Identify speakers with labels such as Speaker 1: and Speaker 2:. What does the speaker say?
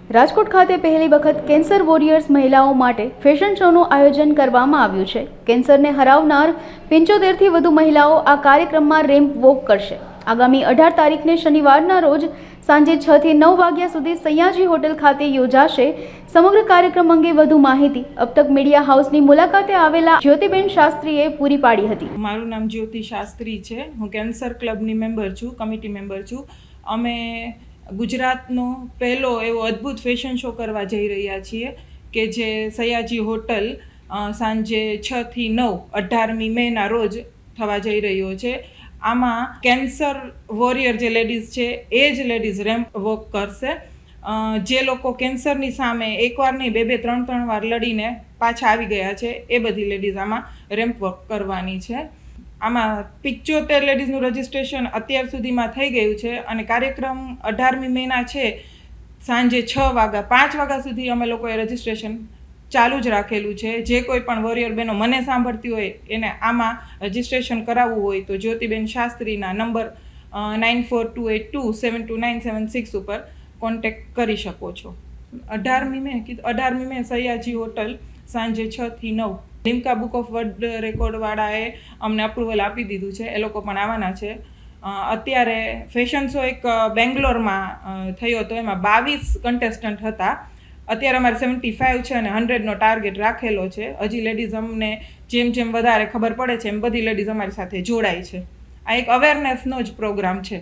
Speaker 1: રાજકોટ ખાતે પહેલી વખત કેન્સર વોરિયર્સ મહિલાઓ માટે ફેશન શોનું આયોજન કરવામાં આવ્યું છે. કેન્સરને હરાવનાર 75થી વધુ મહિલાઓ આ કાર્યક્રમમાં રેમ્પ વોક કરશે. આગામી 18 તારીખને શનિવારના રોજ સાંજે 6 થી 9 વાગ્યા સુધી સયાજી હોટેલ ખાતે યોજાશે. સમગ્ર કાર્યક્રમ અંગે વધુ માહિતી અબતક મીડિયા હાઉસની મુલાકાતે આવેલા જ્યોતિબેન શાસ્ત્રીએ પૂરી પાડી હતી.
Speaker 2: મારું નામ જ્યોતિ શાસ્ત્રી છે. હું કેન્સર ક્લબની મેમ્બર છું, કમિટી મેમ્બર છું. અમે ગુજરાતનો પહેલો એવો અદ્ભુત ફેશન શો કરવા જઈ રહ્યા છીએ કે જે સયાજી હોટલ સાંજે 6 થી 9 18મી મેના રોજ થવા જઈ રહ્યો છે. આમાં કેન્સર વોરિયર જે લેડીઝ છે એ જ લેડીઝ રેમ્પ વોક કરશે. જે લોકો કેન્સરની સામે એકવાર નહીં 2-3 વાર લડીને પાછા આવી ગયા છે એ બધી લેડીઝ આમાં રેમ્પ વોક કરવાની છે. આમાં 75 લેડીઝનું રજિસ્ટ્રેશન અત્યાર સુધીમાં થઈ ગયું છે અને કાર્યક્રમ 18મી મેના છે સાંજે 6 વાગ્યા 5 વાગ્યા સુધી અમે લોકોએ રજિસ્ટ્રેશન ચાલુ જ રાખેલું છે. જે કોઈ પણ વોરિયર બહેનો મને સાંભળતી હોય એને આમાં રજિસ્ટ્રેશન કરાવવું હોય તો જ્યોતિબેન શાસ્ત્રીના નંબર 9428272976 ઉપર કોન્ટેક્ટ કરી શકો છો. 18મી મે સયાજી હોટલ સાંજે 6 થી 9. લિમ્કા બુક ઓફ વર્લ્ડ રેકોર્ડવાળાએ અમને અપ્રુવલ આપી દીધું છે, એ લોકો પણ આવવાના છે. અત્યારે ફેશન શો એક બેંગ્લોરમાં થયો હતો, એમાં 22 કન્ટેસ્ટન્ટ હતા. અત્યારે અમારે 75 છે અને 100નો ટાર્ગેટ રાખેલો છે. હજી લેડીઝ અમને જેમ જેમ વધારે ખબર પડે છે એમ બધી લેડીઝ અમારી સાથે જોડાય છે. આ એક અવેરનેસનો જ પ્રોગ્રામ છે.